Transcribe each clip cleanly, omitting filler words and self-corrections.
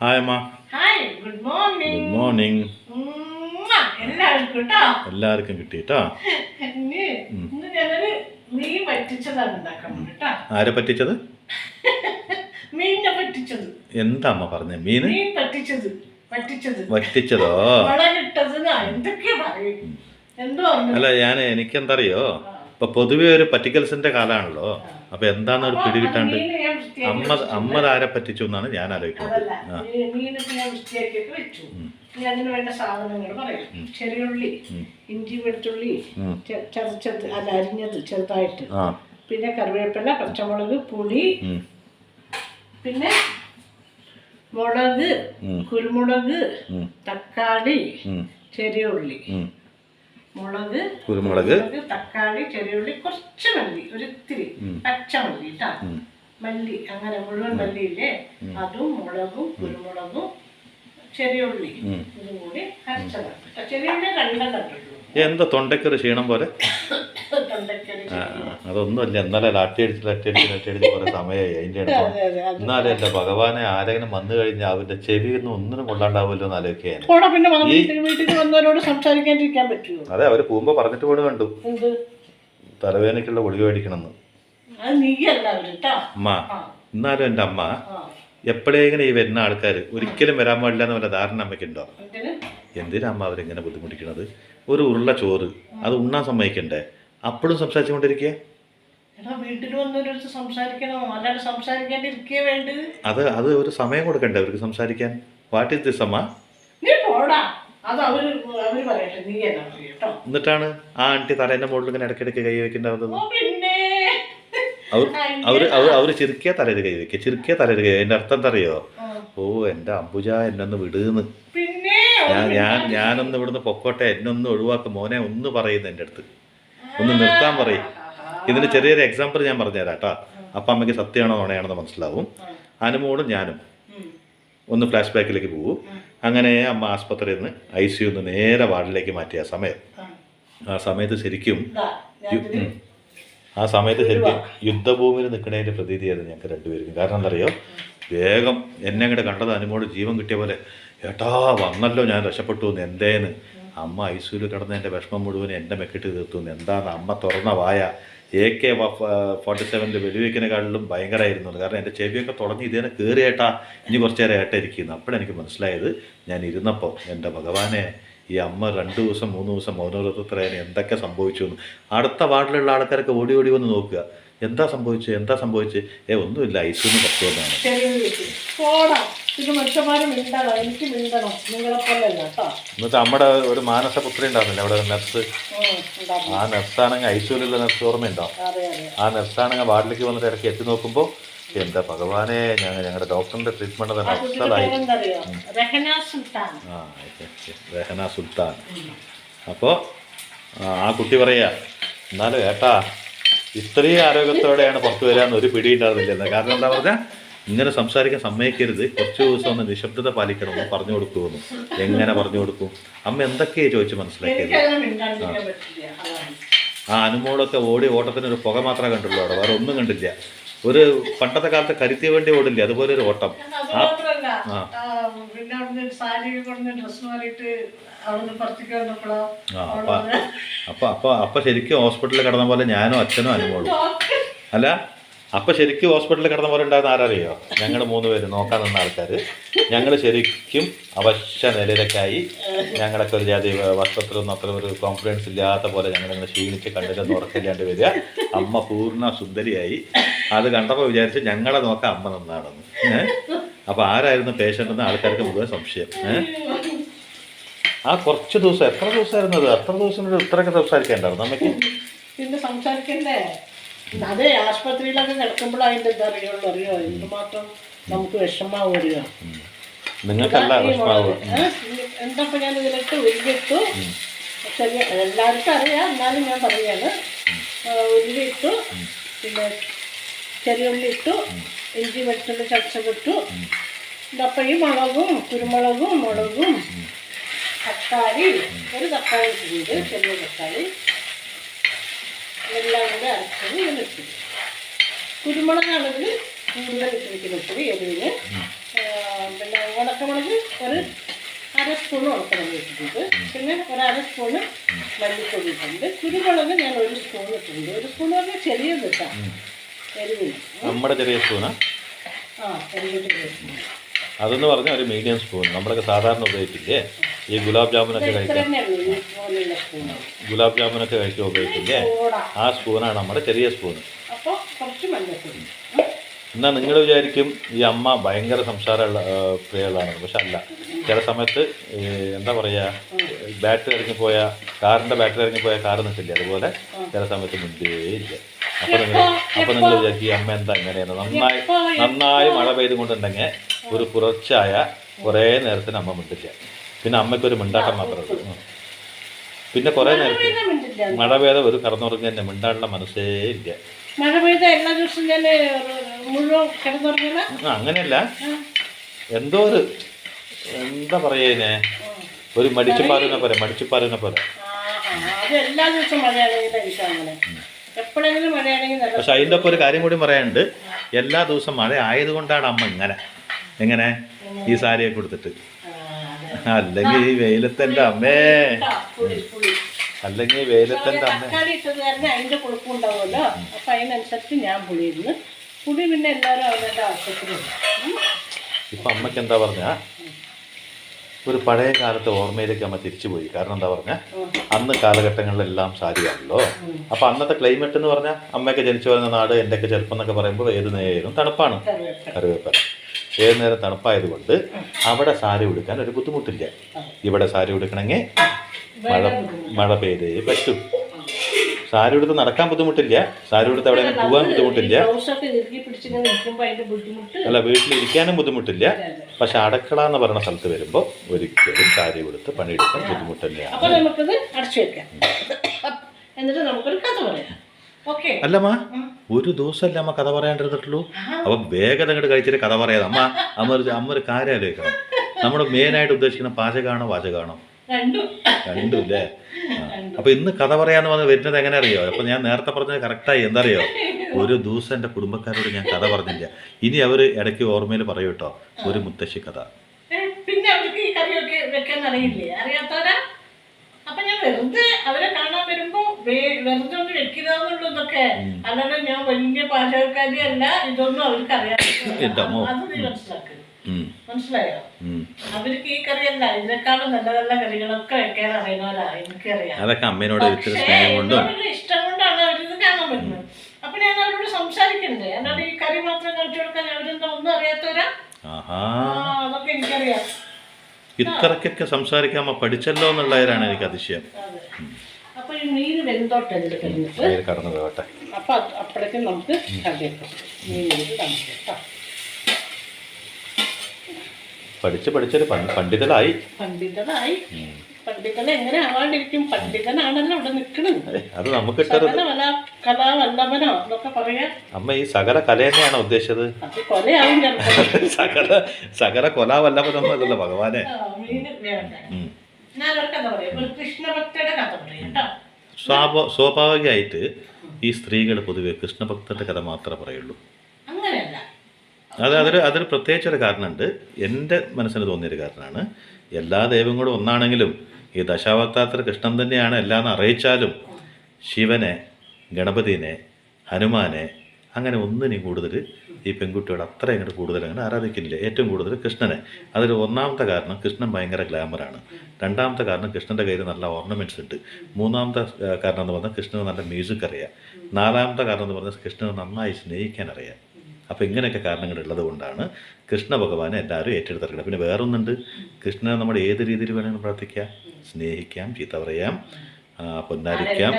Hi അമ്മ. Hi, good morning. Good morning. എല്ലാവർക്കും കേട്ടോ. എല്ലാവർക്കും കിട്ടി കേട്ടോ. ഇന്ന് ഞാനൊരു മീൻ പറ്റിച്ചതാണ് ഉണ്ടാക്കാൻ കേട്ടോ. ആരെ പറ്റിച്ചത്? മീനിനെ പറ്റിച്ചത്. എന്താ അമ്മ പറഞ്ഞ? മീൻ പറ്റിച്ചത്. വറ്റിച്ചതോ? വളരിട്ടത് എന്തൊക്കെയാ പറയും. എന്തോ അല്ല, എനിക്കെന്തറിയോ, ഇപ്പൊ പൊതുവെ ഒരു പറ്റിക്കൽസിന്റെ കാലാണല്ലോ. അപ്പൊ എന്താന്ന് ഒരു പിടി കിട്ടാണ്ട് അമ്മ ആരെ പറ്റിച്ചു എന്നാണ് ഞാൻ ആലോചിക്കുന്നത്. മീനൊക്കെ ഞാൻ വൃത്തിയാക്കിയൊക്കെ വെച്ചു. അതിന് വേണ്ട സാധനങ്ങൾ പറയാം. ചെറിയുള്ളി, ഇഞ്ചി, വെളുത്തുള്ളി ചതച്ചത് അരിഞ്ഞത് ചെറുതായിട്ട്, പിന്നെ കറിവേപ്പില, പച്ചമുളക്, പുളി, പിന്നെ മുളക്, കുരുമുളക്, തക്കാളി, ചെറിയുള്ളി, മുളക്, കുരുമുളക്, തക്കാളി, ചെറിയുള്ളി, കുറച്ച് മല്ലി, ഒരിത്തിരി പച്ചമല്ലി കേട്ടാ, മല്ലി, അങ്ങനെ മുഴുവൻ മല്ലിയില്ലേ, അതും മുളകും കുരുമുളകും ചെറിയുള്ളി ഇതും കൂടി അരച്ചതാണ്. ചെറിയുള്ളി രണ്ടെണ്ണം. എന്താ തൊണ്ടയ്ക്കൊരു ക്ഷീണം പോലെ? അതൊന്നുമല്ല, എന്നാലേ അട്ടിയടിച്ച് കുറെ സമയമായി അതിന്റെ അടുത്ത്. എന്നാലും എന്റെ ഭഗവാനെ, ആരെങ്കിലും വന്നു കഴിഞ്ഞാൽ അവന്റെ ചെവി ഒന്നിനും കൊള്ളാണ്ടാവുമല്ലോ എന്ന് ആലോചിക്കാൻ. അതെ, അവര് പോകുമ്പോ പറഞ്ഞിട്ട് പോലും കണ്ടു തലവേദനയ്ക്കുള്ള ഗുളിക മേടിക്കണമെന്ന്. അമ്മ, എന്നാലും എന്റെ അമ്മ എപ്പോഴെങ്കിലും ഈ വരുന്ന ആൾക്കാർ ഒരിക്കലും വരാൻ പാടില്ല എന്ന് വല്ല ധാരണ അമ്മയ്ക്കുണ്ടോ? എന്തിനാ അമ്മ അവരിങ്ങനെ ബുദ്ധിമുട്ടിക്കണത്? ഒരു ഉരുള ചോറ് അത് ഉണ്ണാൻ സമ്മതിക്കണ്ടേ? അപ്പോഴും സംസാരിച്ചുകൊണ്ടിരിക്കുക. അത് ഒരു സമയം കൊടുക്കണ്ടേ അവർക്ക് സംസാരിക്കാൻ? വാട്ട് ഈസ് ദിസ് അമ്മ? എന്നിട്ടാണ് ആ ആന്റി തലേന്റെ മുകളിൽ ഇങ്ങനെ ഇടയ്ക്കിടയ്ക്ക് കൈ വെക്കേണ്ടത്. അവര് ചിരിക്കിയ തലയിൽ കൈ വെക്കുക, ചിരിക്കിയ തലയിൽ കൈ. അതിന്റെ അർത്ഥം എന്താ അറിയോ? ഓ എന്റെ അംബുജ, എന്നൊന്ന് വിടുന്ന്, ഞാനൊന്ന് ഇവിടുന്ന് പൊക്കോട്ടെ, എന്നൊന്ന് ഒഴിവാക്കും മോനെ ഒന്ന് പറയുന്നു എൻ്റെ അടുത്ത്, ഒന്ന് നിർത്താൻ പറയും. ഇതിന് ചെറിയൊരു എക്സാമ്പിൾ ഞാൻ പറഞ്ഞുതരാം കേട്ടോ. അപ്പം അമ്മയ്ക്ക് സത്യമാണോ നുണയാണെന്ന് മനസ്സിലാവും. അനുമോളും ഞാനും ഒന്ന് ഫ്ലാഷ് ബാക്കിലേക്ക് പോകും. അങ്ങനെ അമ്മ ആസ്പത്രിയിൽ നിന്ന് ICU നേരെ വാർഡിലേക്ക് മാറ്റിയ ആ സമയത്ത് ശരിക്കും യുദ്ധഭൂമിയിൽ നിൽക്കുന്നതിൻ്റെ പ്രതീതിയായിരുന്നു ഞങ്ങൾക്ക് രണ്ടുപേർക്കും. കാരണം എന്താ അറിയോ, വേഗം എന്നെ അങ്ങോട്ട് കണ്ടത് അനുമോട് ജീവൻ കിട്ടിയ പോലെ, ഏട്ടാ വന്നല്ലോ, ഞാൻ രക്ഷപ്പെട്ടു എന്ന്. എന്തേന്ന്? അമ്മ ICUയിൽ കിടന്ന് എൻ്റെ വിഷമം മുഴുവൻ എൻ്റെ മെക്കിട്ട് തീർത്തു. എന്താന്ന് അമ്മ തുറന്ന വായ AK-47 വെടിവെക്കിനെക്കാളിലും ഭയങ്കരമായിരുന്നു. കാരണം എൻ്റെ ചെവിയൊക്കെ തുടങ്ങി ഇതേനെ കയറിയേട്ടാ, ഇനി കുറച്ച് നേരം ഏട്ട ഇരിക്കുന്നു. അപ്പോഴെനിക്ക് മനസ്സിലായത്, ഞാൻ ഇരുന്നപ്പോൾ എൻ്റെ ഭഗവാനെ, ഈ അമ്മ 2 ദിവസം 3 ദിവസം മൗനവ്രതത്തിലായാലും എന്തൊക്കെ സംഭവിച്ചു എന്ന്. അടുത്ത വാർഡിലുള്ള ആൾക്കാരൊക്കെ ഓടി ഓടി വന്ന് നോക്കുക, എന്താ സംഭവിച്ചത്? ഒന്നുമില്ല, ICU പുറത്തു വന്നാണ്. എന്നിട്ട് നമ്മുടെ ഒരു മാനസപുത്രി ഉണ്ടായിരുന്നില്ല അവിടെ, നെർസ്. ആ നെർസാണെങ്കിൽ ICUയിലുള്ള നെർസ് ഓർമ്മയുണ്ടോ? ആ നെർസാണെങ്കിൽ വാർഡിലേക്ക് വന്നിട്ട് ഇടയ്ക്ക് എത്തി നോക്കുമ്പോൾ, എന്താ ഭഗവാനെ, ഞങ്ങളുടെ ഡോക്ടറിന്റെ ട്രീറ്റ്മെന്റ് തന്നെ അസലായി. രഹന സുൽത്താൻ. അപ്പോൾ ആ കുട്ടി പറയാ, എന്നാലും ഏട്ടാ ഇത്രയും ആരോഗ്യത്തോടെയാണ് പുറത്തു വരാമെന്ന് ഒരു പിടി ഉണ്ടായിരുന്നില്ല. കാരണം എന്താ പറഞ്ഞാൽ, ഇങ്ങനെ സംസാരിക്കാൻ സമ്മതിക്കരുത്, കുറച്ച് ദിവസം ഒന്ന് നിശബ്ദത പാലിക്കണം എന്ന് പറഞ്ഞു കൊടുക്കുമെന്ന്. എങ്ങനെ പറഞ്ഞു കൊടുക്കും? അമ്മ എന്തൊക്കെയാ ചോദിച്ച് മനസ്സിലാക്കിയത്? ആ അനുമോളൊക്കെ ഓട്ടത്തിന് ഒരു പുക മാത്രമേ കണ്ടുള്ളൂ, അവിടെ വേറെ ഒന്നും കണ്ടില്ല. ഒരു പണ്ടത്തെ കാലത്ത് കരുത്തിയ വേണ്ടി ഓടില്ല, അതുപോലെ ഒരു ഓട്ടം. അപ്പൊ ശരിക്കും ഹോസ്പിറ്റലിൽ കിടന്ന പോലെ ഞാനും അച്ഛനും അനുമോളും അല്ല, അപ്പൊ ശരിക്കും ഹോസ്പിറ്റലിൽ കിടന്ന പോലെ ഉണ്ടായിരുന്ന ആരറിയോ? ഞങ്ങൾ 3 പേര് നോക്കാൻ നിന്ന ആൾക്കാർ. ഞങ്ങൾ ശരിക്കും അവശ്യ നിലയിലേക്കായി. ഞങ്ങളൊക്കെ ഒരു ജാതി വസ്ത്രത്തിലൊന്നും അത്ര ഒരു കോൺഫിഡൻസ് ഇല്ലാത്ത പോലെ ഞങ്ങളിങ്ങനെ ക്ഷീണിച്ച് കണ്ടിട്ടൊന്നും ഉറക്കില്ലാണ്ട് വരിക. അമ്മ പൂർണ്ണ സുന്ദരിയായി. അത് കണ്ടപ്പോൾ വിചാരിച്ച് ഞങ്ങളെ നോക്കാൻ അമ്മ നിന്നാണെന്ന്. അപ്പൊ ആരായിരുന്നു പേഷ്യൻ്റ് എന്ന് ആൾക്കാർക്ക് മുഴുവൻ സംശയം. ആ കുറച്ച് ദിവസം, എത്ര ദിവസമായിരുന്നു അത്? അത്ര ദിവസം ഇത്രയൊക്കെ സംസാരിക്കേണ്ടായിരുന്നു അമ്മയ്ക്ക്. പിന്നെ സംസാരിക്കണ്ടേ? അതെ, ആശുപത്രിയിലൊക്കെ കിടക്കുമ്പോൾ അതിൻ്റെ അറിയോ എന്തുമാത്രം നമുക്ക് വിഷമാവും വരിക. നിങ്ങൾക്കല്ല വിഷമാവും. എന്താ ഞാൻ ഇതിലിട്ട് ഉരുവിട്ടു, ചെറിയ എല്ലാവർക്കും അറിയാം, എന്നാലും ഞാൻ പറയാണ്. ഉരുവിട്ടു, പിന്നെ ചെറിയുള്ളി ഇട്ടു, ഇഞ്ചി വെളുത്തുള്ളി ചതച്ചതിട്ടു. അപ്പം ഈ മുളകും കുരുമുളകും തക്കാളി, ഒരു തക്കാളി ഇട്ടുണ്ട്, ചെറിയ തക്കാളി എല്ലാം കൂടെ അരച്ചത് ഇതിലിട്ടു. കുരുമുളകാണെങ്കിൽ കൂടുതൽ ഇട്ടിരിക്കുന്നു, ഇത്തിരി എരിവിന്. പിന്നെ പിന്നെ ഉണക്കമുളക് ഒരു 1/2 സ്പൂൺ ഉണക്കമുളക് ഇട്ടിട്ടുണ്ട്. പിന്നെ ഒരു 1/2 സ്പൂണ് മല്ലിപ്പൊടി ഇട്ടിട്ടുണ്ട്. കുരുമുളക് ഞാൻ 1 സ്പൂൺ ഇട്ടിട്ടുണ്ട്. 1 സ്പൂൺ പറഞ്ഞാൽ ചെറിയത് ഇട്ടാം, എരിവില്ല. നമ്മുടെ ചെറിയ സ്പൂണാ? എരിവ് ചെറിയ സ്പൂൺ. അതെന്ന് പറഞ്ഞാൽ ഒരു മീഡിയം സ്പൂൺ. നമ്മളൊക്കെ സാധാരണ ഉപയോഗിക്കില്ലേ ഈ ഗുലാബ് ജാമുനൊക്കെ കഴിക്കാൻ, ഗുലാബ് ജാമുനൊക്കെ കഴിക്കാൻ ഉപയോഗിക്കില്ലേ ആ സ്പൂണാണ് നമ്മുടെ ചെറിയ സ്പൂണ്. അപ്പോൾ കുറച്ച് മഞ്ഞൾപ്പൊടി. എന്നാൽ നിങ്ങൾ വിചാരിക്കും ഈ അമ്മ ഭയങ്കര സംസാരമുള്ള പ്രിയകളാണ്. പക്ഷെ അല്ല, ചില സമയത്ത് എന്താ പറയുക, ബാറ്ററി ഇറങ്ങിപ്പോയ കാറിൻ്റെ ബാറ്ററി ഇറങ്ങിപ്പോയ കാറ് നിൽക്കില്ലേ, അതുപോലെ ചില സമയത്ത് മിണ്ടിയേയില്ല. അപ്പോൾ നിങ്ങൾ വിചാരിക്കും ഈ അമ്മ എന്താ ഇങ്ങനെയാണ്. നന്നായി മഴ പെയ്തുകൊണ്ടുണ്ടെങ്കിൽ ഒരു കുറച്ചായ കുറേ നേരത്തിന് അമ്മ മിണ്ടില്ല. പിന്നെ അമ്മയ്ക്കൊരു മിണ്ടാട്ടം മാത്രമേ ഉള്ളൂ. പിന്നെ കുറേ നേരത്തിന് മഴ പെയ്ത ഒരു കടന്നുറങ്ങി തന്നെ മിണ്ടാനുള്ള മനസ്സേ ഇല്ല. മഴ പെയ്ത എല്ലാ ദിവസവും ഞാൻ മുഴുവൻ കിടന്നുറങ്ങല. അങ്ങനെയല്ല, എന്തോ ഒരു എന്താ പറയുന്നേ, ഒരു മടിച്ചുപാലിനെ പോലെ അത് എല്ലാ ദിവസവും മഴയാണെങ്കിൽ എനിക്ക് അങ്ങനെ, എപ്പോഴെങ്കിലും മഴയാണെങ്കിൽ. പക്ഷെ അതിൻ്റെ ഒപ്പം ഒരു കാര്യം കൂടി പറയാനുണ്ട്. എല്ലാ ദിവസവും മഴ ആയതുകൊണ്ടാണ് അമ്മ എങ്ങനെ ഈ സാരിയൊക്കെ കൊടുത്തിട്ട്. അല്ലെങ്കിൽ ഈ വെയിലത്തെൻ്റെ അമ്മേ, അല്ലെങ്കിൽ വെയിലത്തെൻ്റെ അമ്മ തക്കാളി ഇട്ടത് കാരണം അതിൻ്റെ കുഴപ്പമുണ്ടാവുമല്ലോ. അപ്പം അതിനനുസരിച്ച് ഞാൻ പുളിയിരുന്നു. പുളി പിന്നെ എല്ലാവരും അവരുടെ ആവശ്യത്തിനുണ്ട്. ഇപ്പം അമ്മയ്ക്ക് എന്താ പറഞ്ഞാൽ ഒരു പഴയ കാലത്തെ ഓർമ്മയിലേക്ക് അമ്മ തിരിച്ചു പോയി. കാരണം എന്താ പറഞ്ഞാൽ അന്ന് കാലഘട്ടങ്ങളിലെല്ലാം സാരിയാണല്ലോ. അപ്പം അന്നത്തെ ക്ലൈമറ്റ് എന്ന് പറഞ്ഞാൽ അമ്മയൊക്കെ ജനിച്ചു വരുന്ന നാട്, എൻ്റെയൊക്കെ ചെറുപ്പം എന്നൊക്കെ പറയുമ്പോൾ ഏത് നേരം തണുപ്പാണ്, കറിവേപ്പല. ഏത് നേരം തണുപ്പായതുകൊണ്ട് അവിടെ സാരി ഉടുക്കാൻ ഒരു ബുദ്ധിമുട്ടില്ല. ഇവിടെ സാരി ഉടുക്കണമെങ്കിൽ മഴ പെയ്തേ പറ്റും. സാരി ഉടുത്ത് നടക്കാൻ ബുദ്ധിമുട്ടില്ല, സാരി ഉടുത്ത് അവിടെ പോകാൻ ബുദ്ധിമുട്ടില്ല, അല്ല വീട്ടിലിരിക്കാനും ബുദ്ധിമുട്ടില്ല. പക്ഷെ അടുക്കള എന്ന് പറയുന്ന സ്ഥലത്ത് വരുമ്പോൾ ഒരിക്കലും സാരി ഉടുത്ത് പണിയെടുക്കാൻ ബുദ്ധിമുട്ടില്ല. അല്ലമ്മ, ഒരു ദിവസമല്ല അമ്മ കഥ പറയാണ്ടിരുന്നിട്ടുള്ളൂ. അപ്പൊ വേഗത അങ്ങോട്ട് കഴിച്ചിട്ട് കഥ പറയാതെ അമ്മ ഒരു കാര്യം ആലോചിക്കണം. നമ്മൾ മെയിനായിട്ട് ഉദ്ദേശിക്കുന്ന പാചകമാണോ വാചകമാണോ? രണ്ടും അല്ലേ? അപ്പൊ ഇന്ന് കഥ പറയാന്ന് പറഞ്ഞ് വരുന്നത് എങ്ങനെ അറിയോ? അപ്പൊ ഞാൻ നേരത്തെ പറഞ്ഞത് കറക്റ്റായി. എന്താ അറിയോ, ഒരു ദിവസം എൻ്റെ കുടുംബക്കാരോട് ഞാൻ കഥ പറഞ്ഞില്ല. ഇനി അവർ ഇടയ്ക്ക് ഓർമ്മയിൽ പറയൂ കേട്ടോ, ഒരു മുത്തശ്ശി കഥ. പിന്നെ അവർക്ക് ഈ കറിയൊക്കെ വെക്കാൻ അറിയില്ലേ, അറിയാത്തവരാ. അപ്പൊ ഞാൻ വെറുതെ അവരെ കാണാൻ വരുമ്പോ വെറുതെ ഒന്ന് വെക്കുന്നതൊക്കെ, അല്ലാതെ ഞാൻ വലിയ പാചകക്കാരിയല്ല. ഇതൊന്നും അവർക്ക് അറിയാം. അത് നീ മനസ്സിലാക്കുക. മനസ്സിലായോ? അവർക്ക് ഈ കറിയല്ല, ഇതിനേക്കാളും നല്ല നല്ല കറികളൊക്കെ വെക്കാൻ അറിയുന്നവരാ. എനിക്കറിയാം. അതൊക്കെ അമ്മേനോട് ഇഷ്ടം കൊണ്ടാണ് അവരിത് കാണാൻ പറ്റുന്നത്. അപ്പൊ ഞാൻ അവരോട് സംസാരിക്കണ്ടേ, അല്ലാതെ ഈ കറി മാത്രം കാണിച്ചു കൊടുക്കാൻ അവരെന്താ ഒന്നും അറിയാത്തവരാ? അതൊക്കെ എനിക്കറിയാം. ഇത്രക്കൊക്കെ സംസാരിക്കാൻ പഠിച്ചല്ലോ എന്നുള്ളവരാണ് എനിക്ക് അതിശയം. അപ്പൊ ഈ മീൻ വെന്തോട്ടെ കടന്നു പോകട്ടെ. അപ്പൊ അപ്പോഴേക്കും നമുക്ക് കറിയേക്കാം. പഠിച്ചൊരു പണ്ഡിതനായി. പണ്ഡിതൻ എങ്ങനെ ആവാണ്ടിരിക്കും? പണ്ഡിതനാണല്ലോ ഇവിടെ നിൽക്കുന്നത്. അത് നമുക്ക് കലാവല്ലഭനോ എന്നൊക്കെ പറയാ. അമ്മ ഈ സകല കല തന്നെയാണോ ഉദ്ദേശിച്ചത്? കൊലയാവും സകല കൊലാവല്ലഭനൊന്നും അല്ലല്ലോ ഭഗവാനെ. കൃഷ്ണഭക്തയുടെ കഥ പറയാം. സ്വാഭാവികമായിട്ട് ഈ സ്ത്രീകൾ പൊതുവെ കൃഷ്ണഭക്തന്റെ കഥ മാത്രമേ പറയുള്ളൂ. അങ്ങനെയല്ല, അതൊരു പ്രത്യേകിച്ചൊരു കാരണമുണ്ട്. എൻ്റെ മനസ്സിന് തോന്നിയൊരു കാരണമാണ്. എല്ലാ ദൈവങ്ങളും ഒന്നാണെങ്കിലും ഈ ദശാവതാരത്തിൽ കൃഷ്ണൻ തന്നെയാണ് എല്ലാം അറിയിച്ചാലും ശിവനെ, ഗണപതിനെ, ഹനുമാനെ അങ്ങനെ ഒന്നിനും കൂടുതൽ ഈ പെൺകുട്ടിയോട് അത്ര അങ്ങോട്ട് കൂടുതൽ അങ്ങനെ ആരാധിക്കുന്നില്ല. ഏറ്റവും കൂടുതൽ കൃഷ്ണനെ. അതിൽ ഒന്നാമത്തെ കാരണം കൃഷ്ണൻ ഭയങ്കര ഗ്ലാമറാണ്. രണ്ടാമത്തെ കാരണം കൃഷ്ണൻ്റെ കയ്യിൽ നല്ല ഓർണമെൻറ്റ്സ് ഉണ്ട്. മൂന്നാമത്തെ കാരണം എന്ന് പറഞ്ഞാൽ കൃഷ്ണന് നല്ല മ്യൂസിക് അറിയാം. നാലാമത്തെ കാരണം എന്ന് പറഞ്ഞാൽ കൃഷ്ണനെ നന്നായി സ്നേഹിക്കാൻ അറിയാം. അപ്പോൾ ഇങ്ങനെയൊക്കെ കാരണങ്ങളുള്ളത് കൊണ്ടാണ് കൃഷ്ണ ഭഗവാനെ എല്ലാവരും ഏറ്റെടുത്തിരിക്കുന്നത്. പിന്നെ വേറൊന്നുണ്ട്, കൃഷ്ണനെ നമ്മൾ ഏത് രീതിയിൽ വേണമെങ്കിലും പ്രാർത്ഥിക്കാം, സ്നേഹിക്കാം, ചീത്ത പറയാം, പൊന്നാരിക്കാം.